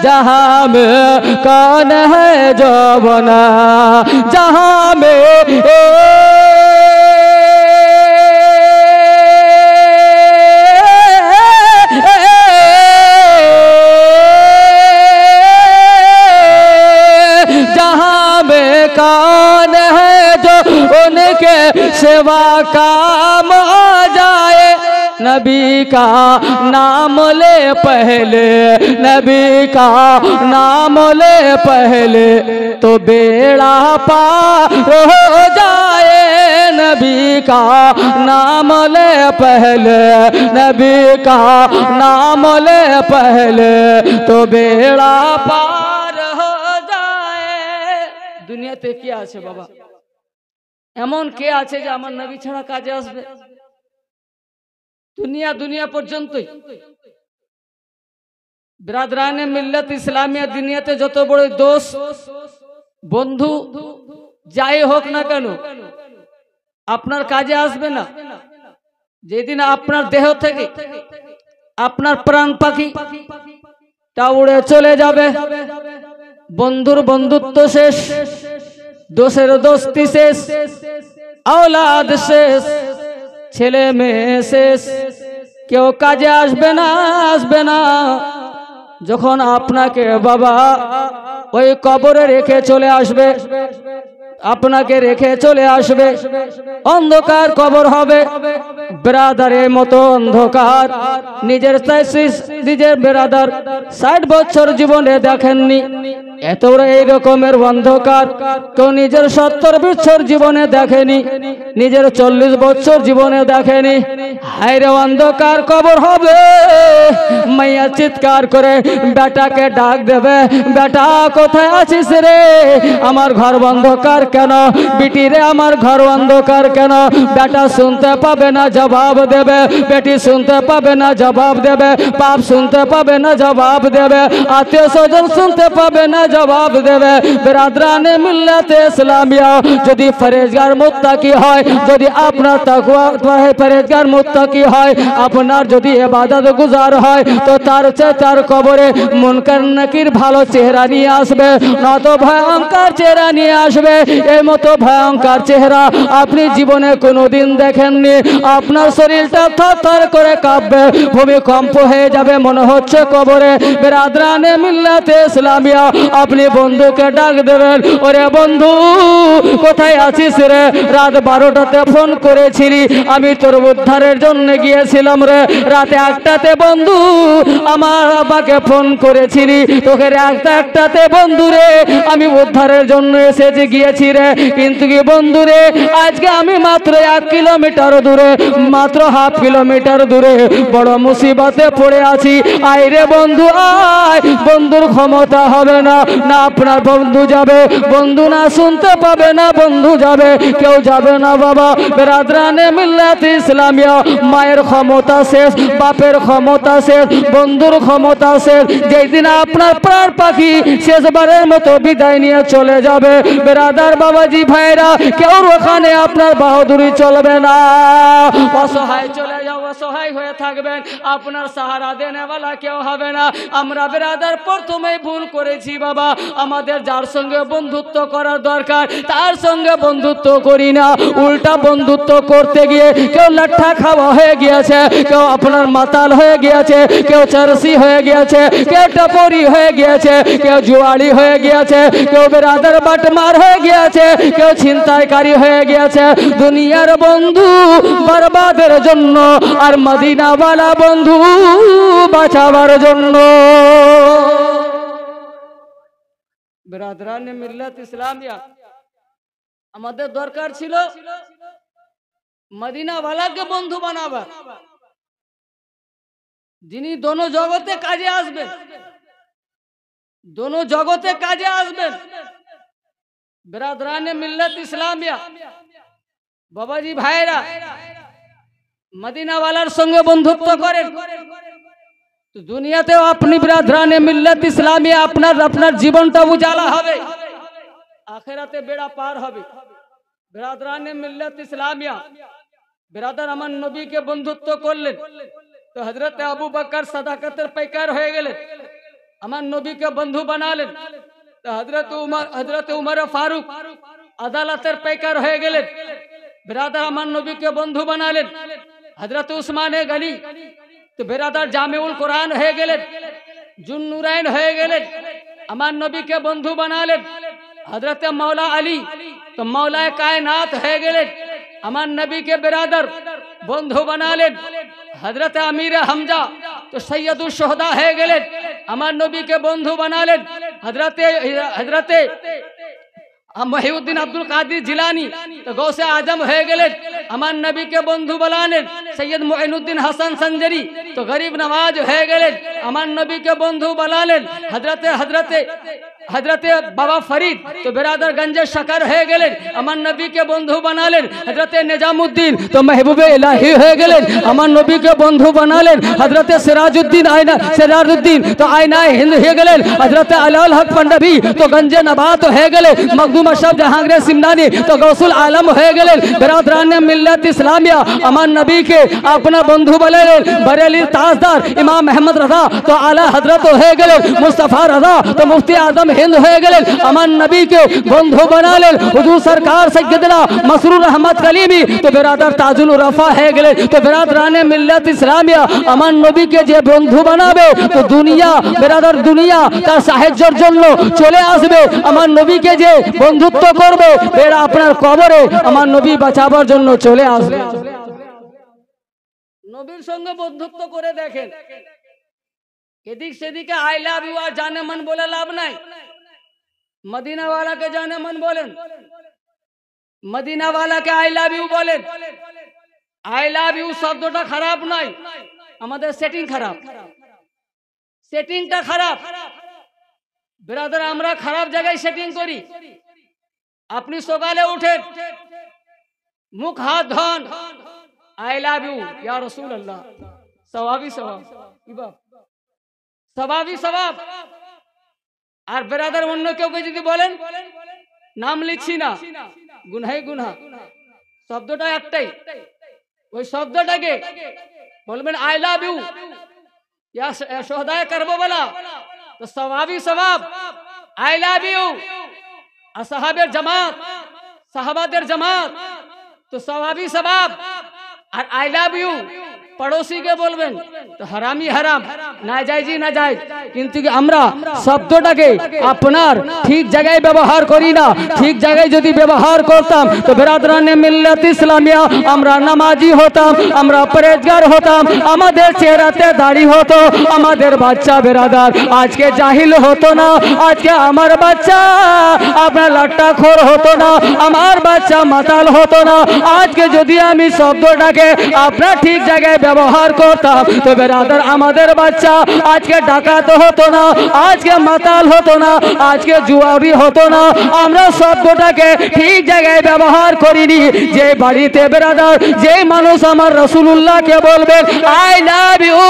जहां में कौन है जो बना जहां में कौन है जो उनके सिवा काम आ जाए नबी का नाम ले पहले नबी का नाम ले पहले तो बेड़ा पार हो जाए नबी का नाम ले पहले नबी का नाम ले पहले तो बेड़ा पार हो দুনিয়াতে কে আছে বাবা এমন কে আছে যে আমার নবী ছাড়া কাজে আসবে দুনিয়া পর্যন্তই বিরাদরানে মিল্লাত ইসলামিয়া দুনিয়াতে যত বড় দোস্ত বন্ধু যাই হোক না কেন আপনার কাজে আসবে না যেদিন আপনার দেহ থেকে আপনার প্রাণ পাখি তা উড়ে চলে যাবে বন্ধুর বন্ধুত্ব শেষ দোষের দোস্তি শেষ औलाद শেষ ছেলে মেয়ে শেষ কেউ কাজে আসবে না যখন আপনাকে বাবা ওই কবরে রেখে চলে আসবে আপনাকে রেখে চলে আসবে অন্ধকার কবর হবে ব্রাদারের মতো অন্ধকার নিজের ব্রাদার 60 বছর জীবনে দেখেননি এত এই রকমের অন্ধকার কেউ নিজের 70 বছর জীবনে দেখেনি নিজের 40 বছর জীবনে দেখেনি হায়রে অন্ধকার কবর হবে মাইয়া চিৎকার করে বেটাকে ডাক দেবে বেটা কোথায় আছিস রে আমার ঘর অন্ধকার কেন বেটি রে আমার ঘর অন্ধকার কেন বেটা শুনতে পাবে না জবাব দেবে বেটি শুনতে পাবে না জবাব দেবে বাপ শুনতে পাবে না জবাব দেবে আত্মীয় স্বজন শুনতে পাবে না জবাব দেবে বিরাদরানে মিল্লাতে ইসলামিয়া যদি পরহেজগার মুত্তাকি হয় যদি আপনার তাকওয়া পরহেজগার মুত্তাকি হয় আপনার যদি ইবাদত গুজার হয় তো তার কবরে মুনকার নাকির ভালো চেহারা নিয়ে আসবে না তো ভয়ঙ্কর চেহারা নিয়ে আসবে এই মতো ভয়ঙ্কর চেহারা আপনি জীবনে কোনোদিন দেখেননি আপনার শরীরটা থরথর করে কাঁপবে ভূমিকম্প হয়ে যাবে মনে হচ্ছে কবরে বিরাদরানে মিল্লাতে ইসলামিয়া আপনি বন্ধুকে ডাক দেবেন ওরে বন্ধু কোথায় আছিস রে রাত 12টাতে ফোন করেছিলি আমি তোর উদ্ধারের জন্য গিয়েছিলাম রে রাতে 1টাতে বন্ধু আমার বাবাকে ফোন করেছিলি তোকে রাত 1টাতে বন্ধু রে আমি উদ্ধারের জন্য এসেছি গিয়েছি রে কিন্তু কি বন্ধু রে আজকে আমি মাত্র 1 কিলোমিটার দূরে মাত্র হাফ কিলোমিটার দূরে বড় মুসিবতে পড়ে আছি আয় রে বন্ধু আয় বন্ধুর ক্ষমতা হবে না না আপনার বন্ধু যাবে বন্ধু না শুনতে পাবে না বন্ধু যাবে কেউ যাবে না বাবা বিরাদরানে মিল্লাত ইসলামিয়া মায়ের ক্ষমতা শেষ বাপের ক্ষমতা শেষ বন্ধুর ক্ষমতা শেষ যেই দিন আপনার প্রাণ পাখি শেষবারের মতো বিদায় নিয়ে চলে যাবে বিরাদার বাবাজি ভাইরা কেউ ওখানে আপনার বাহাদুরি চলবে না অসহায় চলে যাও অসহায় হয়ে থাকবেন আপনার সাহারা দেনেওয়ালা কেউ হবে না আমরা বিরাদার প্রথমেই ভুল করেছি বাবা আমাদের যার সঙ্গে বন্ধুত্ব করার দরকার তার সঙ্গে বন্ধুত্ব করি না উল্টা বন্ধুত্ব করতে গিয়ে কেউ লাঠা খাওয়া হয়ে গিয়েছে কেউ আপনার মাতাল হয়ে গিয়েছে কেউ চারসি হয়ে গিয়েছে কেউ টপরি হয়ে গিয়েছে কেউ জুয়াড়ি হয়ে গিয়েছে কেউ বিরাদার বাটমার হয়ে গিয়েছে কেউ ছিনতাইকারী হয়ে গিয়েছে দুনিয়ার বন্ধু বরবাদের জন্য আর মদিনাওয়ালা বন্ধু বাঁচাবার জন্য বিরাদরানে মিল্লাত ইসলামিয়া আমাদের দরকার ছিল মদিনাওয়ালাকে বন্ধু বানাবার যিনি দোনো জগতে কাজে আসবেন दोनों जगते काजे आसबेन बिरादराने मिल्लत इस्लामिया बाबाजी भाईरा मदीना वालार संगे बंधुत्व करें तो दुनियाते अपनी बिरादराने मिल्लत इस्लामिया अपना जीवनटा उजाला हबे आखिराते बेड़ा पार हबे बिरादराने मिल्लत इस्लामिया बिरादर अमन नबी के बंधुत्व करलेन तो हजरत अबू बकर सदाकतेर पैकार हो गेलेन আমার নবীকে বন্ধু বানালেন। হযরত উমর ফারুক আদালতের পেকার হয়ে গেলেন। বিরাদার আমার নবীকে বন্ধু বানালেন। হযরত উসমানে গনি তো বিরাদার জামিউল কোরআন হয়ে গেলেন, জুন্নুরাইন হয়ে গেলেন, আমার নবীকে বন্ধু বানালেন। হযরত মৌলা আলী তো মৌলায়ে কায়নাত হয়ে গেলেন, আমার নবীকে বিরাদার বন্ধু বানালেন। হযরত আমির হামজা তো সৈয়দুল শুহাদা হয়ে গেলেন, আমার নবীকে বন্ধু বানালেন। হযরত মহিউদ্দিন আব্দুল কাদির জিলানি তো গৌসে আজম হয়ে গেলেন, আমার নবীকে বন্ধু বানালেন। সৈয়দ মুঈনুদ্দিন হাসান সঞ্জরি তো গরিব নওয়াজ হয়ে গেলেন, আমার নবীকে বন্ধু বানালেন। হযরতে বাবা ফরিদ তো বিরাদরগঞ্জের শাকার হয়ে গেলেন, আমার নবীকে বন্ধু বানালেন। হযরতে নিজামুদ্দিন তো মেহবুবে ইলাহি হয়ে গেলেন, আমার নবীকে বন্ধু বানালেন। হযরতে সিরাজউদ্দিন তো আয়নায়ে হিন্দ হয়ে গেলেন। হযরতে আলাউল হক পান্ডবী তো গঞ্জে নবাত হয়ে গেলেন। মখদুম আশরাফ জাহাঙ্গীর সিমনানি তো গৌসুল আলম হয়ে গেলেন। বিরাদরানে মিল্লাত ইসলামিয়া আমার নবীকে আপনা বন্ধু বানালেন। বরেলির তাজদার ইমাম আহমদ রাজা তো আলা হযরত হয়ে গেলেন। মুস্তাফা রাজা তো মুফতি আজম হিন্দ হয়ে গেলেন, আমার নবীকে বন্ধু বানালেন। হুজুর সরকার সৈয়দনা মসরুর আহমদ কলিমি তো বিরাদার তাজুল রফা হয়ে গেলেন। তো বিরাদরানে মিল্লাত ইসলামিয়া আমার নবীকে যে বন্ধু বানাবে তো দুনিয়া বিরাদার দুনিয়া তার সাহায্যের জন্য চলে আসবে। আমার নবীকে যে বন্ধুত্ব করবে এরা আপনার কবরে আমার নবী বাঁচাবার জন্য চলে আসবে। নবীর সঙ্গে বন্ধুত্ব করে দেখেন, এদিক সেদিকে আই লাভ ইউ আর জানে মন বলে লাভ নাই। মদিনা ওয়ালাকে জানে মন বলেন, মদিনা ওয়ালাকে আই লাভ ইউ বলেন। আই লাভ ইউ শব্দটা খারাপ নয়, আমাদের সেটিং খারাপ, সেটিংটা খারাপ। ব্রাদার আমরা খারাপ জায়গায় সেটিং করি। আপনি সকালে উঠেন, মুখ হাত ধন, আই লাভ ইউ ইয়া রাসূলুল্লাহ, সওয়াবি সওয়াব, সওয়াবি সওয়াব। আর ব্রাদার অন্য কেউ যদি বলেন নাম লিখছি না, গুনাহে গুনাহ, শব্দটা একটাই। ওই শব্দটাকে বলবেন আই লাভ ইউ ইয়া শুহাদায়ে কারবালা তো সওয়াবি সওয়াব। আই লাভ ইউ আসহাবের জামাত, সাহাবাদের জামাত তো সওয়াবি সওয়াব। আর আই লাভ ইউ পড়োশি কে বলবেন তো হারামি হারাম, নাজায়েজি নাজায়েজ। কিন্তু আমরা শব্দটাকে আপনার ঠিক জায়গায় ব্যবহার করি না। ঠিক জায়গায় যদি ব্যবহার করতাম তো বিরাদরানে মিল্লাত ইসলামিয়া আমরা নামাজি হতাম, আমরা পরেজগার হতাম, আমাদের চেহারাতে দাড়ি হতো, আমাদের বাচ্চা বিরাদার আজকে জাহিল হতো না, আজকে আমার বাচ্চা আপনার লাট্টাখোর হতো না, আমার বাচ্চা মাতাল হতো না। আজকে যদি আমি শব্দটাকে আপনার ঠিক জায়গায় ব্যবহার করতাম তো বিরাদার আমাদের বাচ্চা আজকে ডাকাত হতো না, আজকে মাতাল হতো না, আজকে জুয়ারি হতো না। আমরা শব্দটাকে ঠিক জায়গায় ব্যবহার করিনি। যে বাড়িতে বিরাদার যে মানুষ আমার রাসূলুল্লাহকে বলবেন আই লাভ ইউ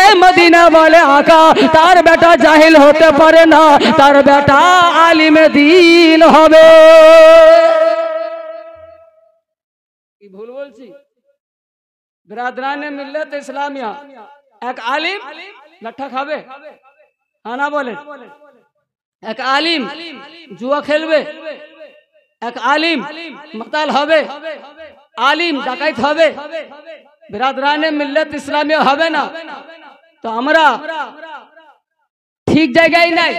এ মদিনা ওয়ালে আকা, তার বেটা জাহিল হতে পারে না, তার বেটা আলিমে দ্বীন হবে। কি ভুল বলছি? বিরাদরানে মিল্লাত ইসলামিয়া এক আলিম লাঠা খাবে, হানা বলে। এক আলিম জুয়া খেলবে, এক আলিম মাতাল হবে, আলিম ডাকাইত হবে, বিরাদরানে মিল্লাত ইসলামিয়া হবে না। তো আমরা ঠিক জায়গায় নাই,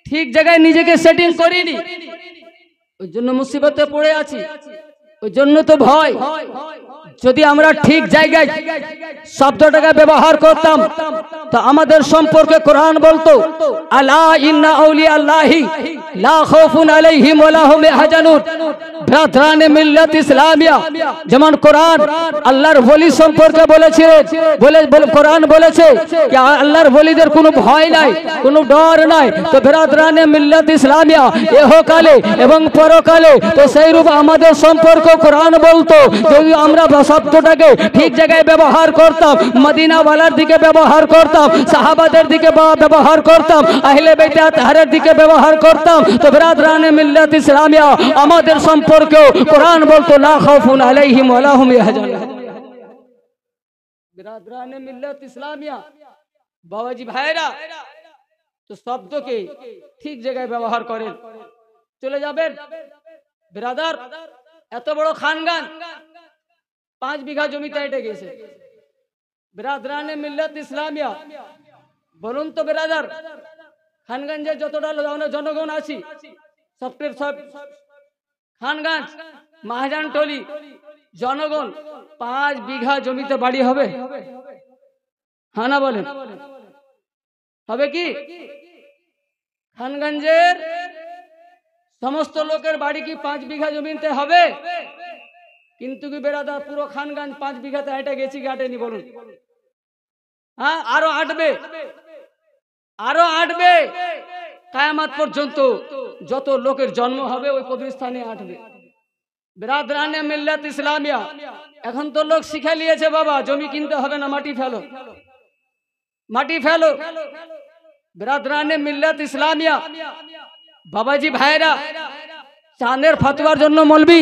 ঠিক জায়গায় নিজেকে সেটিং করিনি, ওই জন্য মুসিবতে পড়ে আছি, ওই জন্য তো ভয়। যদি আমরা ঠিক জায়গায় শব্দটাকে ব্যবহার করতাম তো আমাদের সম্পর্কে কোরআন বলতো আলা ইন্না আউলিয়া আল্লাহি লা খাউফুন আলাইহিম ওয়া লা হুম ইয়াহজানুন। বিরাদরানে মিল্লাত ইসলামিয়া যেমন কোরআন আল্লাহর ওলি সম্পর্কে বলেছে, কোরআন বলেছে যে আল্লাহর ওলিদের কোনো ভয় নাই, কোনো ডর নাই। তো বিরাদরানে মিল্লাত ইসলামিয়া ইহকালে এবং পরকালে তো সেইরূপ আমাদের সম্পর্ক কোরআন বলতো। যদি আমরা শব্দটাকে ঠিক জায়গায় ব্যবহার করতাম, মদিনা ওয়ালার দিকে ব্যবহার করতাম, সাহাবাদের দিকে ব্যবহার করতাম, আহলে বাইত আতহারের দিকে ব্যবহার করতাম তো বিরাদরানে মিল্লাত ইসলামিয়া আমাদের সম্পর্কেও কোরআন বলতো লা খাউফুন আলাইহিম ওয়া লা হুম ইয়াহজানুন। বিরাদরানে মিল্লাত ইসলামিয়া বাবাজি ভাইরা তো শব্দকে ঠিক জায়গায় ব্যবহার করেন। চলে যাবেন ব্রাদার, এত বড় খানগান 5 বিঘা জমিতে এটে গেছে। ব্রাদারানে মিল্লাত ইসলামিয়া, বলুন তো ব্রাদার, খানগঞ্জে যতটা জনগণ আছি সব খানগঞ্জ মহাজান টলি জনগণ 5 বিঘা জমিতে বাড়ি হবে? হ্যাঁ না বলেন, হবে কি? খানগঞ্জের সমস্ত লোকের বাড়ি কি 5 বিঘা জমিতে হবে? কিন্তু কি বেরাদার পুরো খানগঞ্জ 5 বিঘাতে হেঁটে গেছি কি হাঁটেনি বলুন? হ্যাঁ, আরো আটবে, আরো আটবে। কিয়ামত পর্যন্ত যত লোকের জন্ম হবে ওই কবরস্থানে আটবে। বিরাদরানে মিল্লাত ইসলামিয়া, এখন তো লোক শিখে নিয়েছে বাবা জমি কিনতে হবে না, মাটি ফেলো, মাটি ফেলো। বিরাদরানে মিল্লাত ইসলামিয়া, বাবাজি ভাইরা, চাঁদের ফতোয়ার জন্য মৌলবি,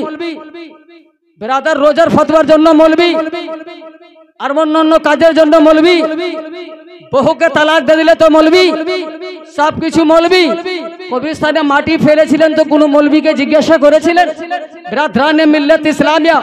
বিরাদার রোজার ফতোয়ার জন্য মৌলবি, আর অন্যান্য কাজের জন্য মৌলবি, বহুকে তালাক দিয়ে দিলে তো মৌলবি, সবকিছু মৌলবি। কবরস্থানে মাটি ফেলেছিলেন তো কোনো মৌলবিকে জিজ্ঞাসা করেছিলেন? বিরাদরানে মিল্লাত ইসলামিয়া,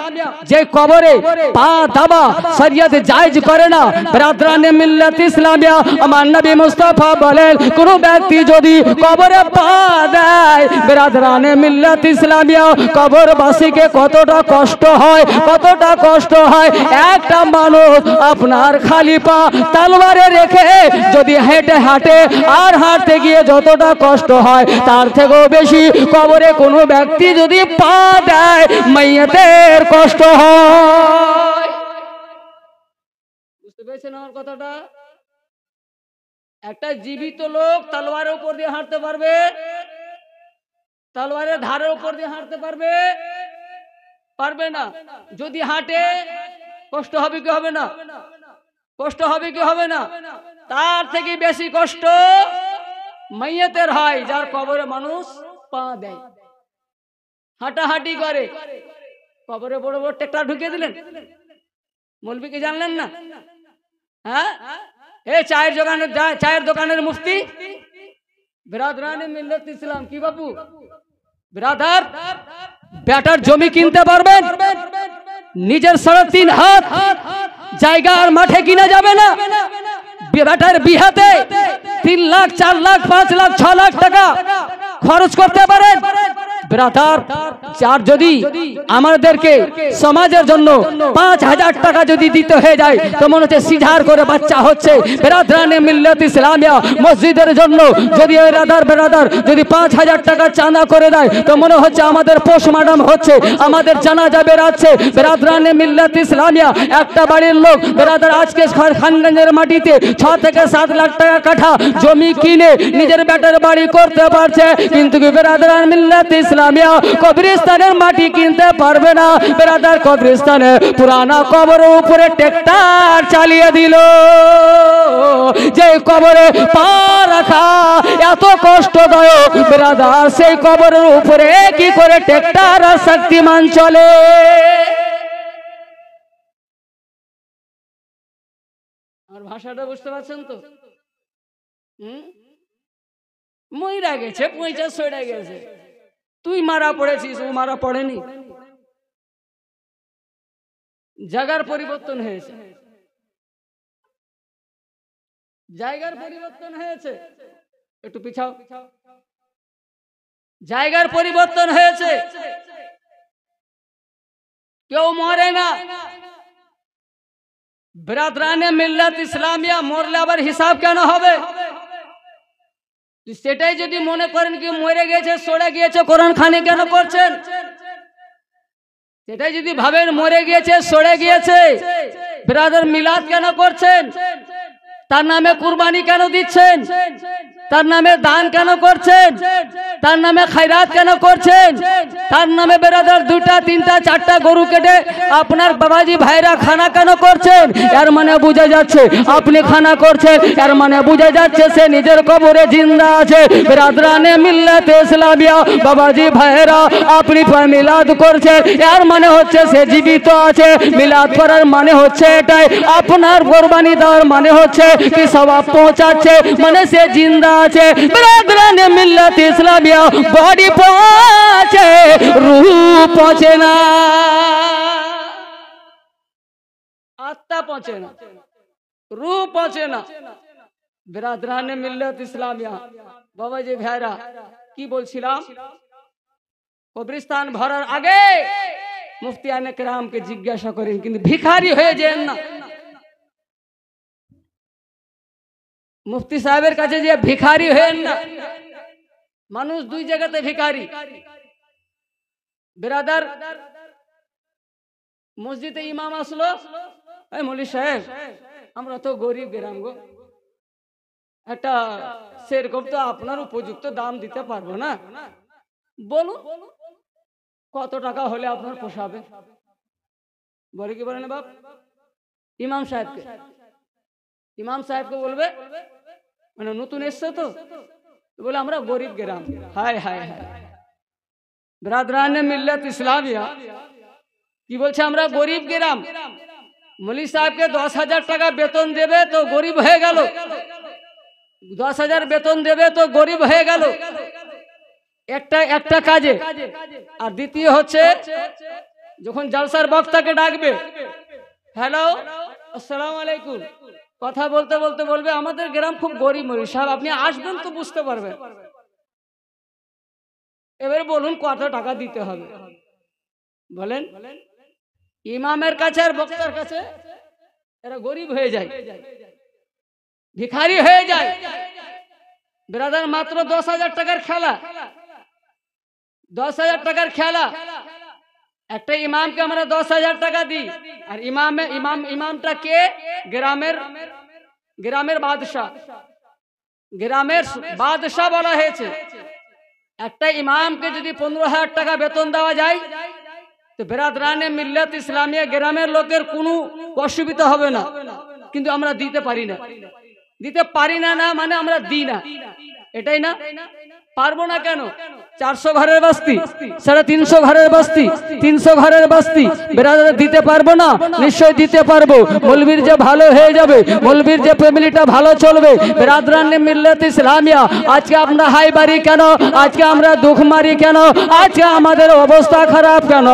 যে কবরে পা দাবা শরিয়ত জায়েজ করে না, বিরাদরানে মিল্লাত ইসলামিয়া আমার নবী মুস্তাফা বলেন কোন ব্যক্তি যদি কবরে পা দেয়, বিরাদরানে মিল্লাত ইসলামিয়া কবরবাসীকে কতটা কষ্ট হয়, কতটা কষ্ট হয়। একটা মানুষ আপনার খালি পা তলোয়ারে রেখে যদি হেঁটে হাঁটে আর হাঁটতে গিয়ে যতটা কষ্ট হয় তার থেকেও বেশি কবরে কোনো ব্যক্তি যদি পা দেয় মাইয়াতের কষ্ট হয়। বুঝতে পেরেছেন আমার কথাটা? একটা জীবিত লোক তলোয়ারের উপর দিয়ে হাঁটতে পারবে, তলোয়ারের ধারের উপর দিয়ে হাঁটতে পারবে? পারবে না। যদি হাঁটে কষ্ট হবে কি হবে না? কষ্ট হবে কি হবে না? তার থেকে বেশি কষ্ট মাইয়াতের হয় যার কবরে মানুষ পা দেয়, হাঁটাহাঁটি করে। কবরে বড় বড় ট্রাক্টর ঢুকিয়ে দিলেন, মৌলবি কি জানলেন না? হ্যাঁ, এই চায়ের দোকানের মুফতি বিরাদরানে মিল্লাত ইসলাম কি বাবু? বিরাদার, বেটার জমি কিনতে পারবেন, নিজের 3.5 হাত জায়গা আর মাঠে কিনা যাবে না। বেটার বিহাতে 3 লাখ 4 লাখ 5 লাখ 6 লাখ টাকা খরচ করতে পারেন। ব্রাদার, চার যদি আমাদেরকে সমাজের জন্য 5,000 টাকা যদি দিতে হয়ে যায় তো মনে হচ্ছে সিজার করে বাচ্চা হচ্ছে। বিরাদরানে মিল্লাত ইসলামিয়া মসজিদের জন্য যদি বেরাদার যদি 5,000 টাকা চাঁদা করে দেয় তো মনে হচ্ছে আমাদের পোস্টমর্টম হচ্ছে, আমাদের জানাজা বেরাচ্ছে। বিরাদরানে মিল্লাত ইসলামিয়া একটা বাড়ির লোক বেরাদার আজকে খানগঞ্জের মাটিতে 6 থেকে 7 লাখ টাকা কাঠা জমি কিনে নিজের বেটার বাড়ি করতে পারছে, কিন্তু বিরাদরানে মিল্লাত ইসলামিয়া কবরস্থানের মাটি কিনতে পারবে না। বেরাদার কবরস্থানে পুরানা কবরের উপরে ট্রাক্টর চালিয়ে দিল। যে কবরে পা রাখা এত কষ্টদায়ক বেরাদার, সেই কবরের উপরে কি করে ট্রাক্টর আর শক্তিমান চলে? আর ভাষাটা বুঝতে পারছেন তো? মইরা গেছে, পয়সা সরে গেছে, তুই মারা পড়েছিস, ও মারা পড়েনি। জায়গার পরিবর্তন হয়েছে, জায়গার পরিবর্তন হয়েছে। একটু পিছাও, জায়গার পরিবর্তন হয়েছে। কেউ মরে না। বিরাদরানে মিল্লাত ইসলামিয়া মরলে আবার হিসাব কেন হবে? সেটাই যদি মনে করেন কি মরে গেছে সরে গিয়েছে কোরআন খানি কেন করছেন? সেটাই যদি ভাবেন মরে গিয়েছে সরে গিয়েছে বিরাদার মিলাদ কেন করছেন? তার নামে কুরবানি কেন দিচ্ছেন? তার নামে দান কেন করছেন? তার নামে খায়রাত কেন করছেন? তার নামে বেরাদার 2টা 3টা 4টা গরু কেটে আপনার বাবাজি ভাইরা খানা কেন করছেন? এর মানে বোঝা যাচ্ছে আপনি খানা করছেন, এর মানে বোঝা যাচ্ছে সে নিজের কবরে জিন্দা আছে। বিরাদরানে মিল্লাত ইসলামিয়া বাবাজি ভাইরা আপনি মিলাদ করছেন, এর মানে হচ্ছে সে জীবিত আছে। মিলাদ করার মানে হচ্ছে এটাই, আপনার কুরবানি দেওয়ার মানে হচ্ছে কি সওয়াব পৌঁছাচ্ছে, মানে সে জিন্দা আছে ব্রাদারানে মিল্লাত ইসলামিয়া বডি পচে রূহ পচে না আত্মা পচে না রূহ পচে না ব্রাদারানে মিল্লাত ইসলামিয়া বাবাজি ভাইরা কি বলছিলাম কবরস্থান ভরার আগে মুফতিয়ানে কেরামকে জিজ্ঞাসা করেন কিন্তু ভিখারি হয়ে যান না মুফতি সাহেবের কাছে যে ভিখারি হয়েন না মানুষ দুই জায়গাতে ভিখারি ব্রাদার মসজিদে ইমাম আসলো এই মৌলভী সাহেব আমরা তো গরিব গ্রাম গো একটা সেরকম তো আপনার উপযুক্ত দাম দিতে পারবো না বলুন কত টাকা হলে আপনার পোষাবে বলে কি বলেন বাপ ইমাম সাহেবকে বলবে মানে নতুন এসছে তো বলে আমরা গরিব গ্রাম হায় হায় হায় ব্রাদারানে মিল্লাত ইসলামিয়া কি বলছে আমরা গরিব গ্রাম মৌলভী সাহেবকে 10,000 টাকা বেতন দেবে তো গরিব হয়ে গেল 10,000 বেতন দেবে তো গরিব হয়ে গেল একটা কাজে আর দ্বিতীয় হচ্ছে যখন জলসার বক্তাকে ডাকবে হ্যালো আসসালামু আলাইকুম কথা বলতে বলতে বলবে আমাদের গ্রাম খুব গরিব মৌলভী সাহেব আপনি আসবেন তো বুঝতে পারবেন এবারে বলুন কত টাকা দিতে হবে বলেন ইমামের কাছে আর বক্তার কাছে এরা গরিব হয়ে যায় ভিখারি হয়ে যায় ব্রাদার মাত্র 10,000 টাকার খেলা 10,000 টাকার খেলা একটা ইমামকে আমরা 10,000 টাকা দিই আর ইমামটা কে গ্রামের বাদশাহ বলা হয়েছে একটা ইমামকে যদি 15,000 টাকা বেতন দেওয়া যায় তো ব্রাদারানে মিল্লাত ইসলামিয়া গ্রামের লোকের কোনো অসুবিধা হবে না কিন্তু আমরা দিতে পারি না মানে আমরা দিই না এটাই না পারবো না কেন 400 ঘরের বস্তি 350 ঘরের বস্তি 300 ঘরের বস্তি ব্রাদার দিতে পারবো না নিশ্চয় দিতে পারবো মৌলবীর যে ভালো হয়ে যাবে মৌলবীর যে ফ্যামিলিটা ভালো চলবে ব্রাদারানে মিল্লাত ইসলামিয়া আজকে আমরা হাই বাড়ি কেন আজকে আমরা দুঃখ মারি কেন আজকে আমাদের অবস্থা খারাপ কেন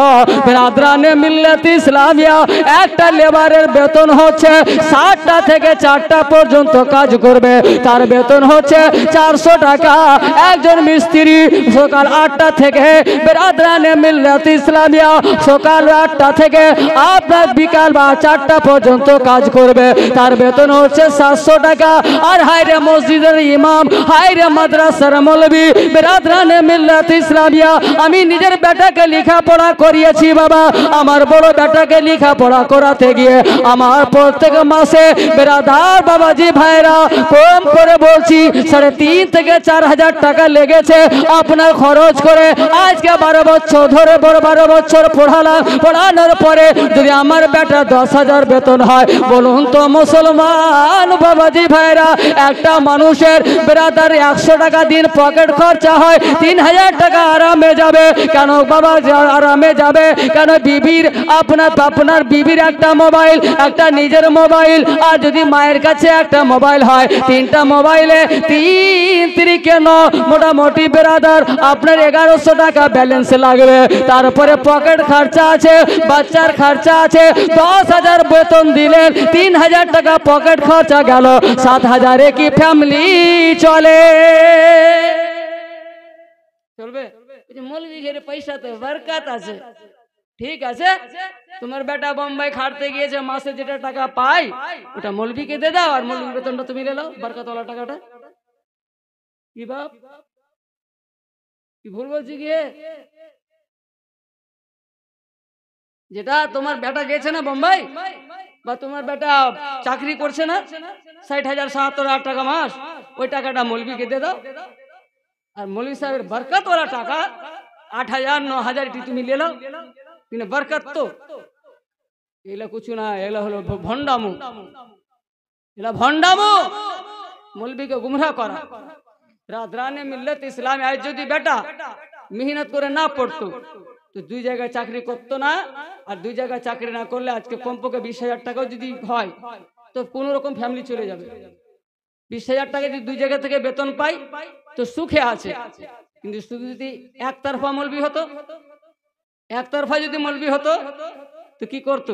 ব্রাদারানে মিল্লাত ইসলামিয়া একটা লেবারের বেতন হচ্ছে 7টা থেকে 4টা পর্যন্ত কাজ করবে তার বেতন হচ্ছে 400 টাকা একজন মিস্ত্রি সকাল 8টা থেকে ব্রাদারানে মিল্লাত ইসলামিয়া সকাল 8টা থেকে আপনার বিকাল 4টা পর্যন্ত কাজ করবে তার বেতন হচ্ছে 700 টাকা আর হায়রে মসজিদের ইমাম হায়রে মাদ্রাসার মৌলভী ব্রাদারানে মিল্লাত ইসলামিয়া আমি নিজের বেটাকে লেখাপড়া করিয়েছি বাবা আমার বড় বেটাকে লেখাপড়া করাতে গিয়ে আমার প্রত্যেক মাসে ব্রাদার বাবাজি ভাইরা কম করে বলছি 3.5 থেকে 4,000 টাকা লেগেছে আপনার খরচ করে আজকে 12 বছর ধরে 12 বছর পড়ানোর পরে যদি আমার বেটা 10,000 বেতন হয় বলুন তো মুসলমান বাবাজি ভাইরা একটা মানুষের ব্রাদার 100 টাকা দিন পকেট খরচা হয় 3,000 টাকা আরামে যাবে কেন বাবা আরামে যাবে কেন আপনার বিবির একটা মোবাইল একটা নিজের মোবাইল আর যদি মায়ের কাছে একটা মোবাইল হয় 3টা মোবাইলে 3 মোটামুটি ব্রাদার আপনার 1100 টাকা ব্যালেন্স লাগবে তারপরে পকেট খরচা আছে বাচ্চার খরচা আছে 10,000 বেতন দিলেন 3,000 টাকা পকেট খরচা গেল 7,000 কি ফ্যামিলি চলবে মৌলভী ঘরে পয়সা তো বরকত আছে ঠিক আছে তোমার বেটা বোম্বাই খাটতে গিয়েছে মাসে যেটা টাকা পাই ওটা মৌলভীকে দিয়ে দাও আর মৌলভী বেতনটা তুমি নিয়ে নাও বরকতওয়ালা টাকাটা কি বাপ কি ভুল বলছি কি যেটা তোমার বেটা গেছে না বোম্বাই বা তোমার বেটা চাকরি করছে না 60,000 70,000 টাকা মাস ওই টাকাটা মৌলভীকে দিয়ে দাও আর মৌলভী সাহেবের বরকতওয়ালা টাকা 8,000 9,000 তুমি নিয়ে নাও কিন্তু বরকত তো এগুলা কিছু না এগুলা হলো ভন্ডামো মৌলভীকে গুমরাহ করা ব্রাদারানে মিল্লাত ইসলাম আজ যদি বেটা মেহনত করে না পড়তো তো 2 জায়গায় চাকরি করতো না আর 2 জায়গায় চাকরি না করলে আজকে কমপক্ষে 20,000 টাকাও যদি হয় তো কোনো রকম ফ্যামিলি চলে যাবে 20,000 টাকা যদি দুই জায়গা থেকে বেতন পাই তো সুখে আছে। কিন্তু শুধু যদি একতরফা মৌলবি হতো, একতরফা যদি মৌলবি হতো তো কি করতো?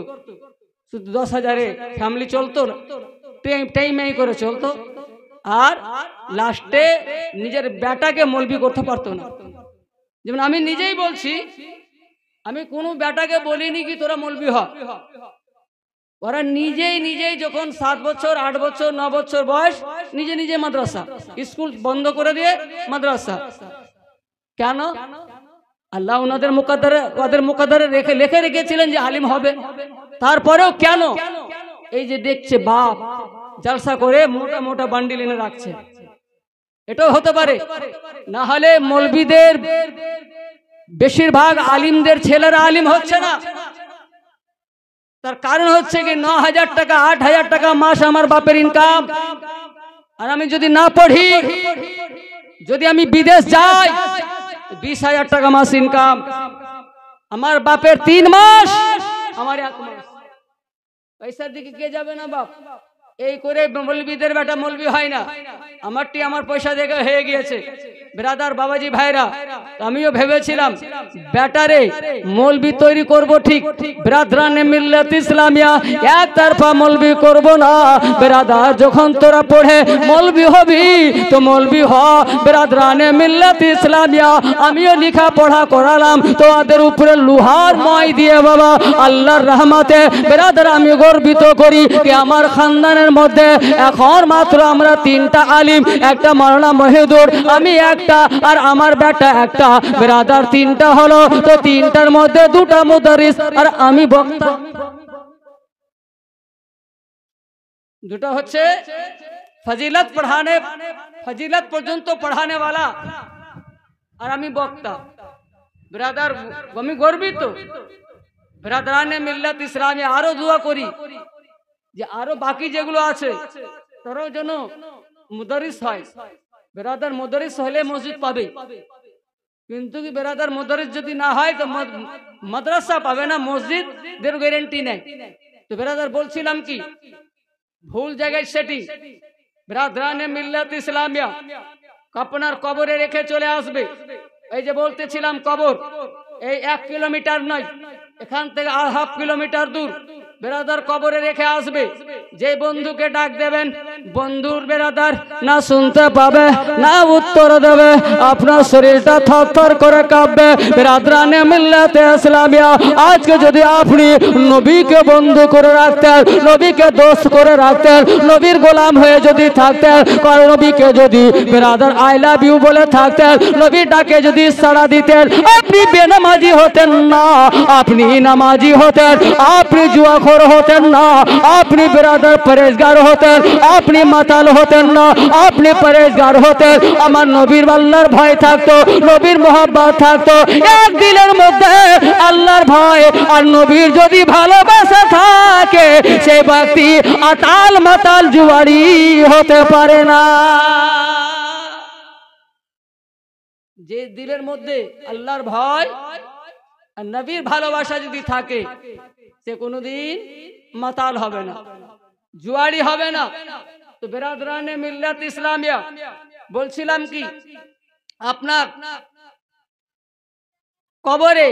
শুধু 10,000-এ ফ্যামিলি চলতো, টাইম করে চলতো, আর লাস্টে নিজের বেটাকে মৌলবি করতে পারতো না। যেমন আমি নিজেই বলছি, আমি কোনো বেটাকে বলিনি কি তোরা মৌলবি হ। ওরা নিজেই যখন 7 বছর 8 বছর 9 বছর বয়স নিজে মাদ্রাসা, স্কুল বন্ধ করে দিয়ে মাদ্রাসা। কেন? আল্লাহ ওদের মুকদ্দরে লিখে রেখেছিলেন যে আলিম হবে। তারপরেও কেন? এই যে দেখছে বাপ জলসা করে মোটা মোটা বান্ডিল এনে রাখছে, এটাও হতে পারে। না হলে মৌলবীদের বেশিরভাগ আলিমদের ছেলেরা আলিম হচ্ছে না। তার কারণ হচ্ছে কি 9,000 টাকা 8,000 টাকা মাস আমার বাপের ইনকাম, আর আমি যদি না পড়ি, যদি আমি বিদেশ যাই 20,000 টাকা মাস ইনকাম। আমার বাপের 3 মাস, আমার 1 মাস। পয়সার দিকে কে যাবে না বাপ? এই করে মৌলবীদের বেটা মৌলবি হয় না। আমার পয়সা দেখে হয়ে গিয়েছে। ব্রাদার বাবাজি ভাইরা, আমিও ভেবেছিলাম বেটারে মৌলবি তৈরি করব, ঠিক। ব্রাদারানে মিল্লাত ইসলামিয়া একতরফা মৌলবি করব না। ব্রাদার যখন তোরা পড়ে মৌলবি হবি তো মৌলবি হ। ব্রাদারানে মিল্লাত ইসলামিয়া আমিও লেখা পড়া করালাম তোদের উপরে লোহার মই দিয়ে বাবা। আল্লাহর রহমতে ব্রাদার আমি গর্বিত করি যে আমার খানদানের মধ্যে এখন মাত্র আমরা 3টা আলিম, একটা মাওলানা মহিদুর, আমি একটা, আর আমার বেটা একটা। ব্রাদার 3টা হলো, তো 3টার মধ্যে 2টা মুদারিস আর আমি বক্তা। 2টা হচ্ছে ফজিলত পর্যন্ত পড়ানে वाला, আর আমি বক্তা। ব্রাদার আমি গর্বিত। ব্রাদারানে মিল্লাত ইসলামে আরো দোয়া করি যে আরো বাকি যেগুলো আছে তারাও যেন মুদারিস হয়। বেরাদার মুদারিস হলে মসজিদ পাবে, কিন্তু কি বেরাদার মুদারিস যদি না হয় তো মাদ্রাসা পাবে না, মসজিদের গ্যারান্টি নেই। তো বেরাদার বলছিলাম কি ভুল জায়গায় সেটি। বেরাদারানে মিল্লাত ইসলামিয়া আপনার কবরে রেখে চলে আসবে। এই যে বলতেছিলাম কবর এই 1 কিলোমিটার নয়, এখান থেকে 1/2 কিলোমিটার দূর। বেরাদার কবরে রেখে আসবে। যে বন্ধুকে ডাক দেবেন, বন্ধুর বেরাদার না শুনতে পাবে না উত্তর দেবে, আপনার শরীরটা থরথর করে কাঁপবে। বেরাদারানে মিল্লাত ইসলামিয়া আজকে যদি আপনি নবীকে বন্ধু করে রাখতেন, নবীকে দোস্ত করে রাখতেন, নবীর গোলাম হয়ে যদি থাকতেন, কারণ নবীকে যদি বেরাদার আই লাভ ইউ বলে থাকতেন, নবীর ডাকে যদি সাড়া দিতেন, আপনি বেনামাজি হতেন না, আপনি নামাজি হতেন। আপনি জুয়াখোর হতেন না, আপনি বেরাদার পরেজগার হতেন। আপনি মাতাল হতেন না, আপনি পরেজগার হতেন। আমার নবীর আল্লাহর ভয় থাকতো, নবীর মোহাব্বত থাকতো এক দিলের মধ্যে। আল্লাহর ভয় আর নবীর যদি ভালোবাসা থাকে, সেই ব্যক্তি আতাল মাতাল জুয়ারি হতে পারে না। যে দিলের মধ্যে আল্লাহর ভয় আর নবীর ভালোবাসা যদি থাকে, সে কোনোদিন মাতাল হবে না, জুয়ারি হবে না। তো বেরাদারানে মিল্লাত ইসলামিয়া বলছিলাম কি আপনার কবরে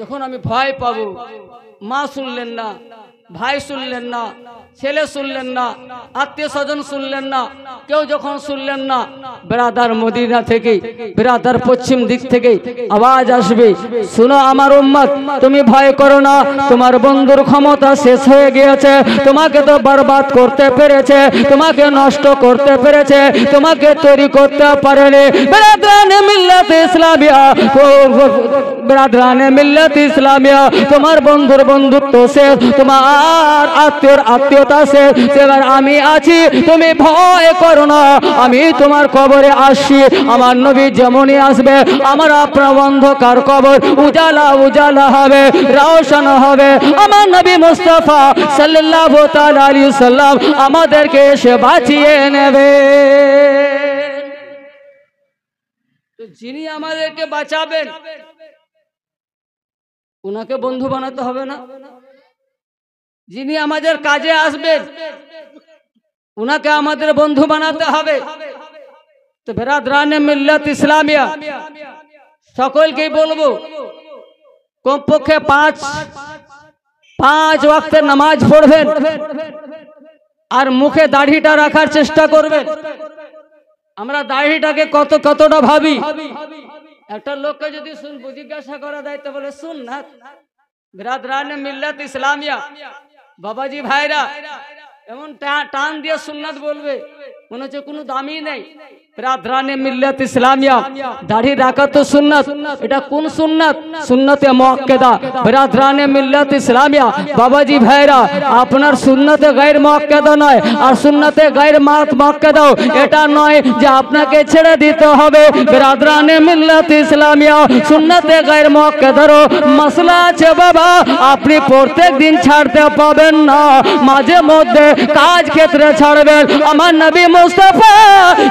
যখন আমি ভয় পাবো, মা শুনলেন না, ভাই শুনলেন না, ছেলে শুনলেন না, আত্মীয় স্বজন শুনলেন না, কেউ যখন শুনলেন না, বেরাদার মদিনা থেকে, বেরাদার পশ্চিম দিক থেকে আওয়াজ আসবে, শুনো আমার উম্মত, তুমি ভয় করো না, তোমার বন্ধুর ক্ষমতা শেষ হয়ে গিয়েছে, তোমাকে তো বরবাদ করতে পেরেছে, তোমাকে নষ্ট করতে পেরেছে, তোমাকে তৈরি করতে পারেনি। বেরাদারানে মিল্লাত ইসলামিয়া, বেরাদারানে মিল্লাত ইসলামিয়া তোমার বন্ধুর বন্ধুত্ব শেষ, তোমার আত্মীয়র আত্মীয়তা শেষ। এবার আমি আছি, তুমি ভয় করো না, আমি তোমার কবরে আসছি। আমার নবী যেমনই আসবে, আমার আপনার অন্ধকার কবর উজালা উজালা হবে, রওশন হবে। আমার নবী মুস্তাফা সাল্লাল্লাহু তাআলা আলাইহি সাল্লাম আমাদেরকে এসে বাঁচিয়ে নেবে। তো যিনি আমাদেরকে বাঁচাবেন, উনাকে বন্ধু বানাতে হবে না। যিনি আমাদের কাজে আসবেন, উনাকে আমাদের বন্ধু বানাতে হবে। তো বেরাদরানে মিল্লাত ইসলামিয়া সকলকেই বলবো কমপক্ষে পাঁচ ওয়াক্তের নামাজ পড়বেন আর মুখে দাড়িটা রাখার চেষ্টা করবেন। আমরা দাড়িটাকে কতটা ভাবি। একটা লোককে যদি জিজ্ঞাসা করা যায় তো বলে সুন্নাত। বেরাদরানে মিল্লাত ইসলামিয়া বাবাজি ভাইরা এমন টান দিয়ে সুন্নাত বলবে মনে হচ্ছে কোনো দামই নেই। বেরাদরানে মিল্লাত ইসলামিয়া দাড়ি রাখা তো সুন্নাত। এটা কোন সুন্নাত? সুন্নতে মুআক্কাদা। বেরাদরানে মিল্লাত ইসলামিয়া বাবাজি ভাইরা আপনার সুন্নতে গায়র মুআক্কাদা নয় আর সুন্নতে গায়র মুআক্কাদাও এটা নয় যে আপনাকে ছেড়ে দিতে হবে। বেরাদরানে মিল্লাত ইসলামিয়া সুন্নতে গায়র মুআক্কাদারও মাসলা আছে বাবা। আপনি প্রত্যেক দিন ছাড়তে পাবেন না, মাঝে মধ্যে কাজ ক্ষেত্রে ছাড়বেন। আমার নবী মুস্তাফা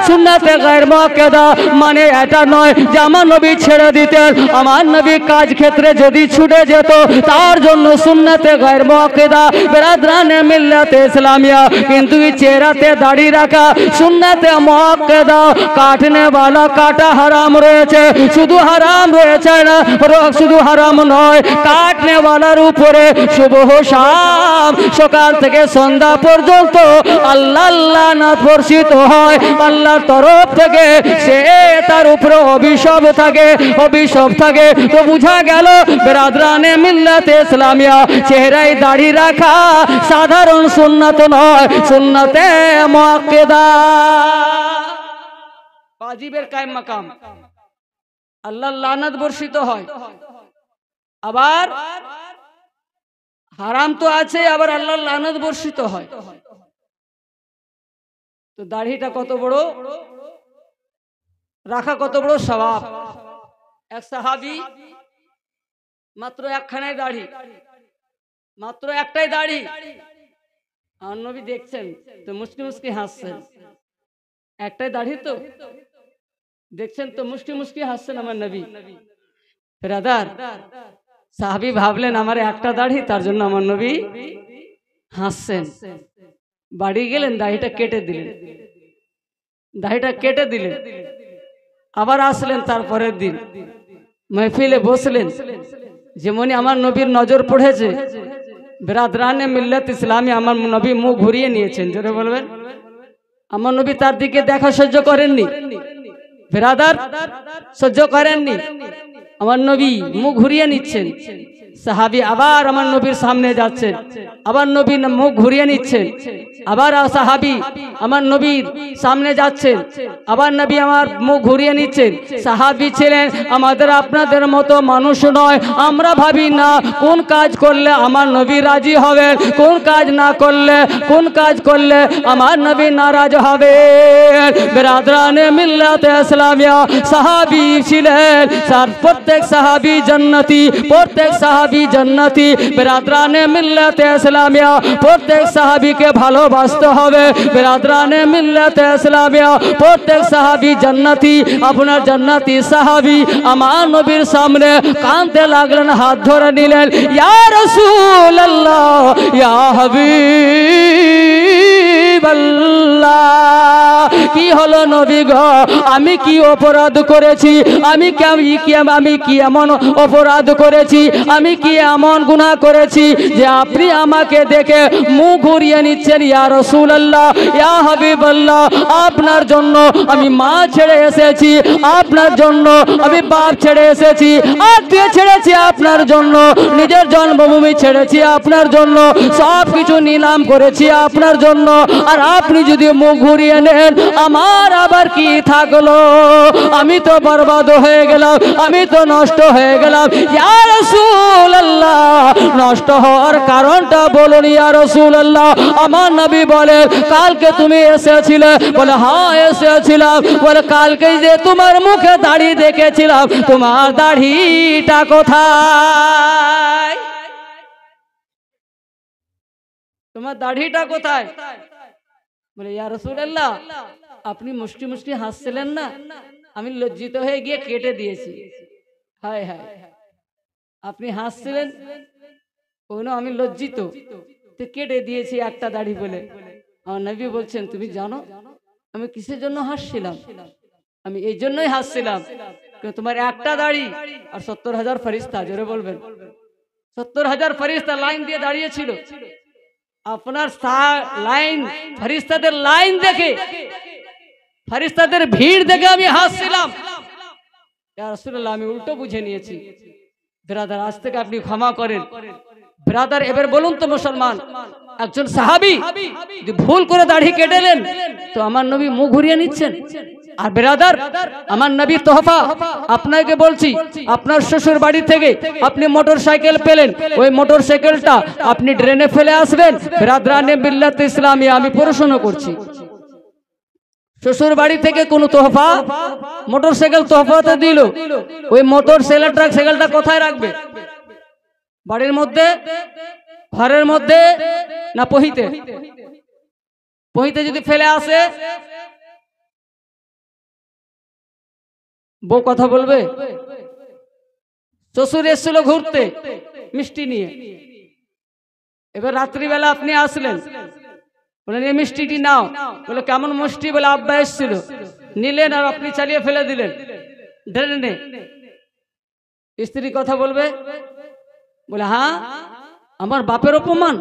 সুন্নতে গায়র মুআক্কাদা মানে এটা নয় যে আমার নবী ছেড়ে দিতেন। আমার নবী কাজ ক্ষেত্রে যদি ছুটে যেত তার জন্য সুন্নতে গায়র মুআক্কাদা বেরাদরানে মিল্লাত ইসলামিয়া। কিন্তু এই চেহারাতে দাড়ি রাখা সুন্নতে মুআক্কাদা। কাটনে वाला কাটা হারাম রয়েছে, শুধু হারাম রয়েছে না, শুধু হারাম নয় কাটনে वालाর উপরে সুবহ শাম সকাল থেকে সন্ধ্যা পর্যন্ত আল্লাহ লানত বর্ষিত হয়। আল্লাহর তরফ থেকে সে তার উপরে অভিশাপ থাকে। তো বুঝা গেল বেরাদরানে মিল্লাত ইসলামিয়া চেহারায় দাড়ি রাখা সাধারণ সুন্নাত নয়, সুন্নতে মুআক্কাদা ওয়াজিবের কায়েম মাকাম। আল্লাহর লানত বর্ষিত হয়। আবার হারাম তো আছে, আবার আল্লাহর লানত বর্ষিত হয়। তো দাড়িটা কত বড় রাখা, কত বড় সওয়াব। এক সাহাবী মাত্র একখানাই দাড়ি, মাত্র একটাই দাড়ি। আর নবী দেখছেন তো মুস্কি হাসছেন। একটাই দাড়ি তো দেখছেন তো মুস্কি হাসছেন আমার নবী। ব্রাদার সাহাবী ভাবলেন আমার একটা দাড়ি, তার জন্য আমার নবী হাসছেন। বাড়ি গেলেন, দাড়িটা কেটে দিলেন। আবার আসলেন তারপরের দিন মাহফিলে বসলেন। যেমনি আমার নবীর নজর পড়েছে বেরাদরানে মিল্লাত ইসলামী আমার নবী মুখ ঘুরিয়ে নিয়েছেন। জোরে বলবেন। আমার নবী তার দিকে দেখা সহ্য করেননি। বেরাদার সহ্য করেননি, আমার নবী মুখ ঘুরিয়ে নিচ্ছেন। সাহাবী আবার আমার নবীর সামনে যাচ্ছেন, আবার নবী মুখ ঘুরিয়ে নিচ্ছেন। আবার সাহাবী আমার নবীর সামনে যাচ্ছেন, আবার নবী আমার মুখ ঘুরিয়ে নিচ্ছেন। সাহাবী ছিলেন আমাদের আপনাদের মতো মানুষ নয়। আমরা ভাবি না কোন কাজ করলে আমার নবী রাজি হবেন, কোন কাজ করলে আমার নবী নারাজ হবে। বেরাদরানে মিল্লাত ইসলামিয়া সাহাবী ছিলেন, প্রত্যেক সাহাবী জান্নাতি। বেরাদরানে মিল্লাত ইসলামিয়া প্রত্যেক সাহাবীকে ভালোবাসতে হবে। বেরাদরানে মিল্লাত ইসলামিয়া প্রত্যেক সাহাবী জান্নাতি। আপনার জান্নাতি সাহাবী আমার নবীর সামনে কাঁদতে লাগলেন, হাত ধরে নিলেন। ইয়া রাসূলুল্লাহ, ইয়া হাবিবাল্লাহ, কি হলো নবী গো? আমি কি অপরাধ করেছি? আমি কি এমন অপরাধ করেছি? আমি কি এমন গুনাহ করেছি যে আপনি আমাকে দেখে মুখ ঘুরিয়ে নিচ্ছেন? ইয়া রাসূলুল্লাহ, ইয়া হাবিবাল্লাহ, আপনার জন্য আমি মা ছেড়ে এসেছি, আপনার জন্য আমি বাপ ছেড়ে এসেছি, আত্মীয় ছেড়েছি আপনার জন্য, নিজের জন্মভূমি ছেড়েছি আপনার জন্য, সব কিছু নিলাম করেছি আপনার জন্য। আর আপনি যদি মুখ ঘুরিয়ে নেন আমার আবার কি থাকলো? আমি তো বরবাদ হয়ে গেলাম, আমি তো নষ্ট হয়ে গেলাম। ইয়া রাসূলুল্লাহ, নষ্ট হওয়ার কারণটা বলুন ইয়া রাসূলুল্লাহ। আমার নবী বলে কালকে তুমি এসেছিলে? বলে হ্যাঁ এসেছিলাম। বলে কালকে যে তোমার মুখে দাড়ি দেখেছিলাম, তোমার দাড়িটা কোথায়? তোমার দাড়িটা কোথায়? বলে ইয়া রাসূলুল্লাহ আপনি মুষ্টি হাসছিলেন না, আমি লজ্জিত হয়ে গিয়ে কেটে দিয়েছি। হায় হায়, আপনি হাসছিলেন আমি লজ্জিত তো কেটে দিয়েছি একটা দাড়ি বলে। আমার নবী বলছেন তুমি জানো আমি কিসের জন্য হাসছিলাম? আমি এই জন্যই হাসছিলাম তোমার একটা দাড়ি আর 70,000 ফেরেশতা, জোরে বলবেন 70,000 ফেরেশতা লাইন দিয়ে দাঁড়িয়েছিল। আপনার লাইন, ফেরেশতাদের লাইন দেখে, ফেরেশতাদের ভিড় দেখে আমি হাসছিলাম। ইয়া রাসূলুল্লাহ, আমি উল্টো বুঝে নিয়েছি। ব্রাদার, আজ থেকে আপনি ক্ষমা করেন। ব্রাদার, এবার বলুন তো মুসলমান, একজন সাহাবী যদি ভুল করে দাড়ি কেটেলেন তো আমার নবী মুখ ঘুরিয়ে নিচ্ছেন। আর ব্রাদার, আমার নবীর তোহফা আপনাকে বলছি, আপনার শ্বশুর বাড়ি থেকে আপনি মোটরসাইকেল পেলেন, ওই মোটরসাইকেলটা আপনি ড্রেনে ফেলে আসবেন। ব্রাদারানে মিল্লাত ইসলামিয়া, আমি প্রশ্ন করছি, শ্বশুর বাড়ি থেকে কোন তোহফা, মোটরসাইকেল তোহফাতে দিল, ওই মোটরসাইকেলটা কোথায় রাখবে? বাড়ির মধ্যে, ঘরের মধ্যে, না পহিতে? পহিতে যদি ফেলে আসে বউ কথা বলবে? শ্বশুর এসেছিল ঘুরতে মিষ্টি নিয়ে, এবার রাত্রিবেলা আপনি আসলেন, বলেন এই মিষ্টিটি নাও। বলে কেমন মিষ্টি? বলে আব্বা এসেছিল, নিলেন আর আপনি চালিয়ে ফেলে দিলেন ড্রেনে। স্ত্রী কথা বলবে? বলে হ্যাঁ, আমার বাপের অপমান।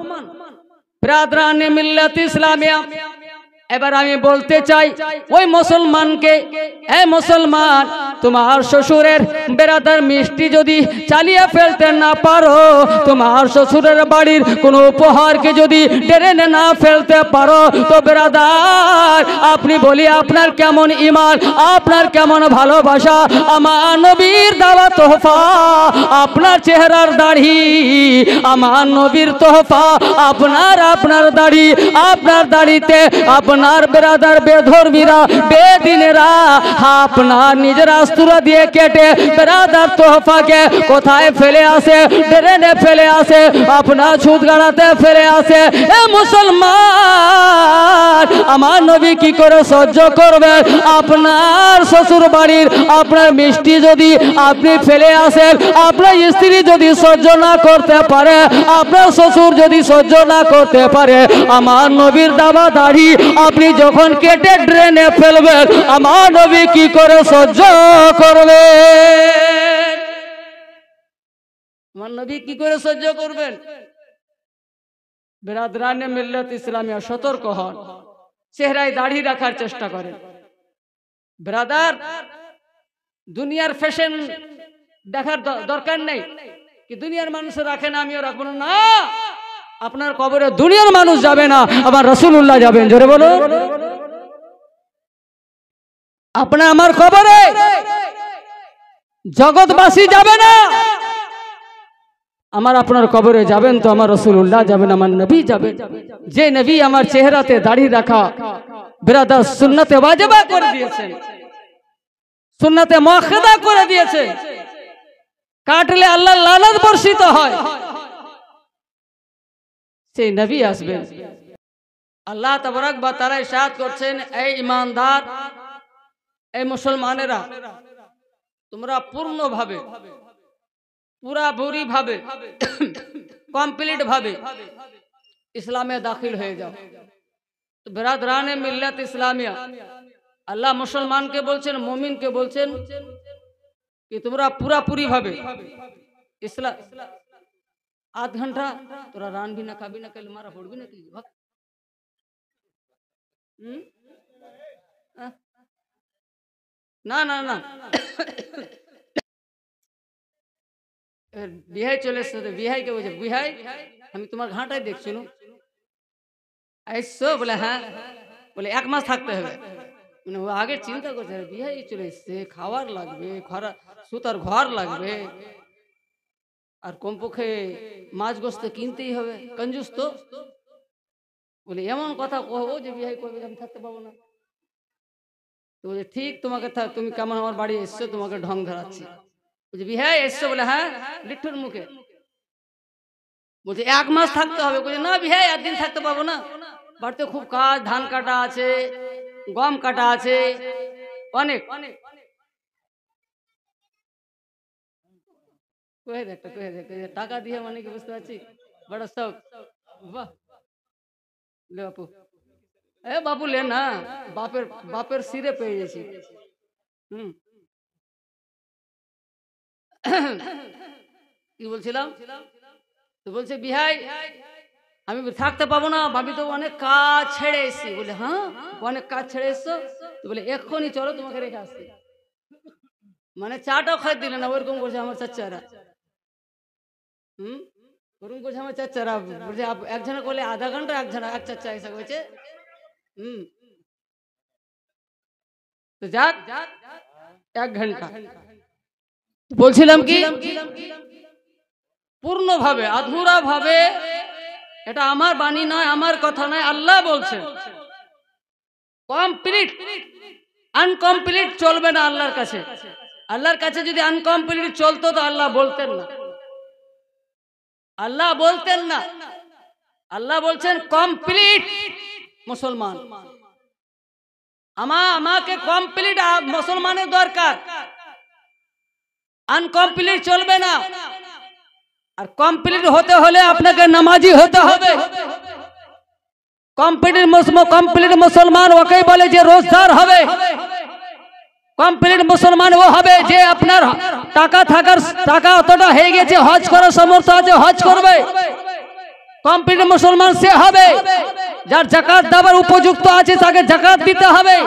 ব্রাদারানে মিল্লাত ইসলামিয়া, এবার আমি বলতে চাই ওই মুসলমানকে, এই মুসলমান, তোমার শ্বশুরের ব্রাদার মিষ্টি যদি চালিয়ে ফেলতে না পারো, তোমার শ্বশুরের বাড়ির কোনো উপহারকে যদি ড্রেনে না ফেলতে পারো, তো ব্রাদার আপনি বলি আপনার কেমন ঈমান, আপনার কেমন ভালোবাসা। আমার নবীর দেওয়া তোহফা আপনার চেহারার দাড়ি, আমার নবীর তোহফা আপনার দাড়ি, আপনার দাড়িতে আপনার ব্রাদার বেধর্মীরা, বেদিনেরা আপনার নিজের আস্তুরা দিয়ে কেটে ব্রাদার তোহফাকে কোথায় ফেলে আসে? ড্রেনে ফেলে আসে, আপনার ছুত গাড়াতে ফেলে আসে। এ মুসলমান, আমার নবী কি করে সহ্য করবে? আপনার শ্বশুর বাড়ির আপনার মিষ্টি যদি আপনি ফেলে আসেন, আপনার স্ত্রী যদি সহ্য না করতে পারে, আপনার শ্বশুর যদি সহ্য না করতে পারে, আমার নবীর দাবা দাড়ি আপনি যখন কেটে ড্রেনে ফেলবেন, আমার নবী কি করে সহ্য করবে? আমার নবী কি করে সহ্য করবেন? ব্রাদারানে মিল্লাত ইসলামিয়া, সতর্ক হন, চেহারায় দাড়ি রাখার চেষ্টা করেন। ব্রাদার, দুনিয়ার ফ্যাশন দেখার দরকার নেই কি দুনিয়ার মানুষ রাখে না আমিও রাখবো না। আপনার কবরে দুনিয়ার মানুষ যাবে না, আমার রাসূলুল্লাহ যাবেন। জোরে বলো, আপনার আমার কবরে জগৎবাসী যাবে না, আমার আপনার কবরে যাবেন তো আমার রাসূলুল্লাহ যাবেন, আমার নবী যাবেন। যে নবী আমার চেহারাতে দাড়ি রাখা ব্রাদার সুন্নতে ওয়াজিবা করে দিয়েছেন, সুন্নতে মুআক্কাদা করে দিয়েছেন, কাটলে আল্লাহর লানত বর্ষিত হয়, সেই নবী আসবেন। আল্লাহ তাবারক ওয়া তাআলা ইরশাদ করছেন, এই ঈমানদার, এই মুসলমানেরা, তোমরা পূর্ণভাবে, পুরাপুরি ভাবে, কমপ্লিট ভাবে ইসলামে দাখিল হয়ে যাও। তো ব্রাদারানে মিল্লাত ইসলামিয়া, আল্লাহ মুসলমানকে বলছেন, মুমিনকে বলছেন कि তোমরা পুরাপুরি ভাবে ইসলাম। आध घंटा তোরা রান भी ना खाबी ना कल मारा पड़बी ना की भाग। না না না, বিহাই চলে এসছে। বিহাইকে বলছে, বিহাই আমি তোমার ঘাটায় দেখছিল, আইসো? বলে হ্যাঁ। বলে 1 মাস থাকতে হবে। মানে ও আগে চিন্তা করছে, বিহাই চলে এসছে, খাওয়ার লাগবে, সুতার ঘর লাগবে, আর কমপক্ষে মাছ গোস্ত কিনতেই হবে, কঞ্জুস তো। বলে এমন কথা কহবো যে বিহাই কবে আমি থাকতে পাবো না। তো বলছে ঠিক, তোমাকে তুমি কেমন আমার বাড়ি এসছো, তোমাকে ঢং ধরাচ্ছি। বলছে বিহাই এসছো? বলে হ্যাঁ, লিট্টুর মুখে। বলছে 1 মাস থাকতে হবে। বলছে না বিহাই, 1 দিন থাকতে পাবো না, বাড়িতে খুব কাজ, ধান কাটা আছে, গম কাটা আছে, অনেক। টাকা দিয়ে মানে কি বুঝতে পারছি, বড় শখ। বাহ, লে বাপু এ বাবু লে না, বাপের বাপের সিরে পেয়ে গেছি। কি বলছিলাম? তো বলছে বিহাই আমি থাকতে পাবো না, ভাবি তো অনেক কাজ ছেড়ে এসছি। বলে হ্যাঁ অনেক কাজ ছেড়ে এসছো? তো বলে এক্ষুনি চলো তোমাকে রেখে আসছি। মানে চাটাও খাই দিলে না, ওরকম করছে আমার চাচারা। ওরকম করছে আমার চাচারা। বলছে একজনে করলে আধা ঘন্টা, একজনা এক চাচা এসে বলছে তো যাক 1 ঘন্টা। বলছিলাম কি পূর্ণভাবে আধুরা ভাবে, এটা আমার বাণী নয়, আমার কথা নয়, আল্লাহ বলছেন কমপ্লিট। আনকমপ্লিট চলবে না আল্লাহর কাছে। আল্লাহর কাছে যদি আনকমপ্লিট চলতো তো আল্লাহ বলতেন না। আল্লাহ বলতেন না। আল্লাহ বলছেন কমপ্লিট মুসলমান। আমাকে কমপ্লিট মুসলমানের দরকার, আনকমপ্লিট চলবে না। আর কমপ্লিট হতে হলে আপনাকে নামাজি হতে হবে। কমপ্লিট মুসলমান ওকেই বলে যে রোজদার হবে। কমপ্লিট মুসলমান ও হবে যে আপনার টাকা অতটা হয়ে গেছে, হজ করার সামর্থ্য আছে, হজ করবে। কমপ্লিট মুসলমান সে হবে যার যাকাত দেওয়ার উপযুক্ত আছে, তাকে যাকাত দিতে হবে।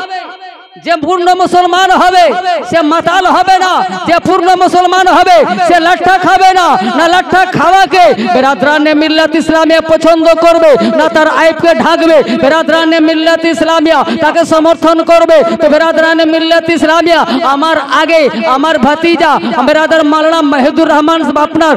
যে পূর্ণ মুসলমান হবে সে মাতাল হবে না। যে পূর্ণ মুসলমান হবে সে লাঠা খাবে না, না লাঠা খাওয়াকে বেরাদরানে মিল্লাত ইসলামিয়া পছন্দ করবে, না তার আইবকে ঢাকবে। বেরাদরানে মিল্লাত ইসলামিয়া তাকে সমর্থন করবে। তো বেরাদরানে মিল্লাত ইসলামিয়া আমার আগে আমার ভাতিজা বেরাদার মাওলানা মাহিদুর রহমান আপনার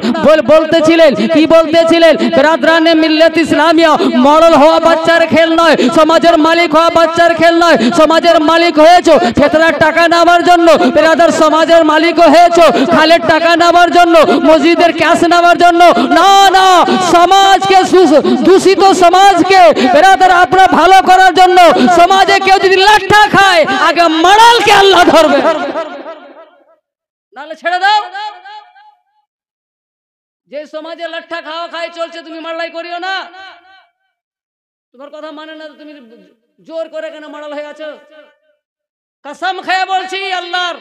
বলতেছিলেন, কি বলতেছিলেন? বেরাদরানে মিল্লাত ইসলামিয়া মডেল হওয়া বাচ্চার খেল নয়, সমাজের মালিক হওয়া বাচ্চার খেল নয়। সমাজের মালিক হয়েছো ফেতরার টাকা নেওয়ার জন্য, বেরাদার সমাজের মালিক হয়েছো খালের টাকা নেওয়ার জন্য, মসজিদের ক্যাশ নেওয়ার জন্য না। না, সমাজকে দূষিত সমাজকে বেরাদার আপনার ভালো করার জন্য। সমাজে কেউ যদি লাঠা খায় আগে মারালকে আল্লাহ ধরবে, নাহলে ছেড়ে দাও। যে সমাজে লাঠা খাই চলছে তুমি মারালাই করিও না। তোমার কথা মানে না, তুমি জোর করে কেন মারাল হয়ে আছো? কসম খেয়ে বলছি আল্লাহর,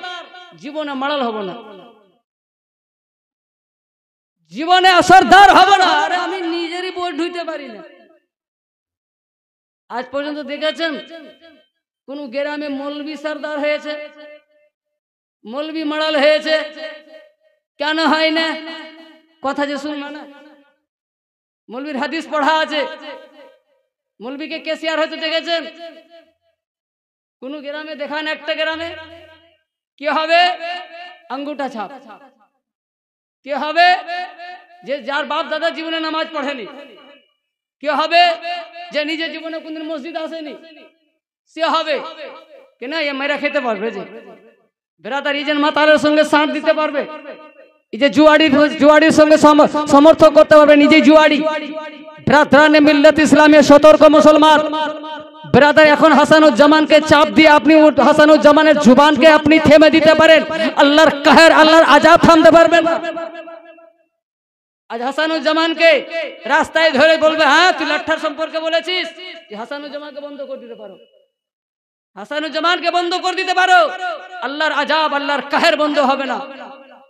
জীবনে মারাল হব না, জীবনে আসরদার হব না। আরে আমি নিজেরই বই ঢুইতে পারি না। আজ পর্যন্ত দেখেছেন কোন গ্রামে মৌলবি সরদার হয়েছে, মৌলবি মারাল হয়েছে? কেন হয় না? কথা যে শুনলো না, মৌলবির হাদিস পড়া আছে। মৌলবিকে কেসিয়ার হতে দেখেছেন কোন গ্রামে? দেখান একটা গ্রামে। কি হবে? আঙ্গুঠা ছাপ। কি হবে? যে যার বাপ দাদা জীবনে নামাজ পড়েনি। কি হবে? যে নিজের জীবনে কোনদিন মসজিদ আসেনি, সে হবে। কেন? এ মেরা খেতে পারবে, যে বেরাদার ইজেন মাতালের সঙ্গে সাঁট দিতে পারবে, এই যে জুয়াড়ির সঙ্গে সমর্থন করতে পারবে, নিজে জুয়াড়ি। বেরাদারানে মিল্লাত ইসলামে সতর্ক মুসলমান। বেরাদার এখন হাসানুজ্জামানকে চাপ দিয়ে আপনি হাসানুজ্জামানের জুবানকে আপনি থেমে দিতে পারেন, আল্লাহর কাহের আল্লাহর আযাব থামতে পারবেন। আজ হাসানুজ্জামানকে রাস্তায় ধরে বলবে হ্যাঁ তুই লাঠার সম্পর্কে বলেছিস, হাসানুজ্জামানকে বন্ধ করে দিতে পারো, হাসানুজ্জামানকে বন্ধ করে দিতে পারো, আল্লাহর আযাব আল্লাহর কাহের বন্ধ হবে না,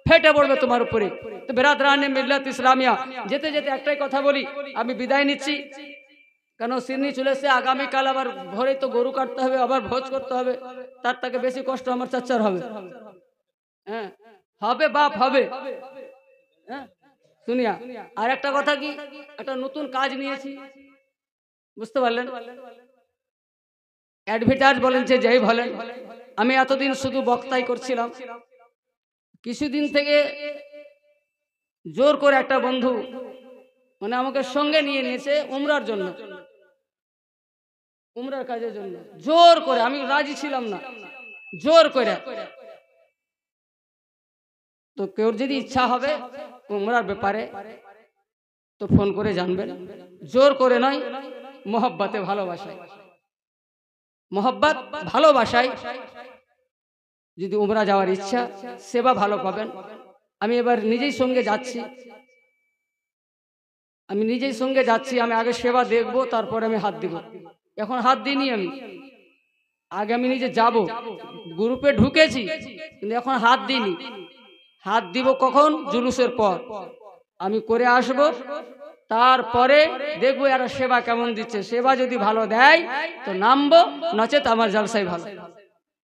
ফেটে পড়বে তোমার উপরে। তো বেরাদরানে মিল্লাত ইসলামিয়া, যেতে যেতে একটাই কথা বলি, আমি বিদায় নিচ্ছি। কেন সিন্নি চলে এসে, আগামীকাল আবার ভোরে তো গরু কাটতে হবে, আবার ভোজ করতে হবে, তার থেকে বেশি কষ্ট আমার চাচার হবে। হ্যাঁ হবে বাপ হবে। হ্যাঁ শুনিয়া আর একটা কথা, কি একটা নতুন কাজ নিয়েছি, বুঝতে পারলেন? অ্যাডভার্টাইজ বলেন যে যাই বলেন, আমি এতদিন শুধু বক্তাই করছিলাম। কিছুদিন থেকে জোর করে একটা বন্ধু মানে আমাকে সঙ্গে নিয়ে নিয়েছে উমরার জন্য, উমরার কাজের জন্য জোর করে। আমি রাজি ছিলাম না, জোর করে। তো কেউ যদি ইচ্ছা হবে উমরার ব্যাপারে তো ফোন করে জানবেন। জোর করে নয়, মোহব্বতে, ভালোবাসায়, মোহব্বত ভালোবাসায় যদি উমরা যাওয়ার ইচ্ছা, সেবা ভালো পাবেন। আমি এবার নিজেই সঙ্গে যাচ্ছি, আমি নিজেই সঙ্গে যাচ্ছি। আমি আগে সেবা দেখবো, তারপরে আমি হাত দিব। এখন হাত দিইনি আমি, আগে আমি নিজে যাব, গ্রুপে ঢুকেছি কিন্তু এখন হাত দিইনি। হাত দিব কখন? জুলুসের পর আমি করে আসব, তারপরে দেখবো এরা সেবা কেমন দিচ্ছে। সেবা যদি ভালো দেয় তো নামবো, নচেত আমার জলসাই ভালো।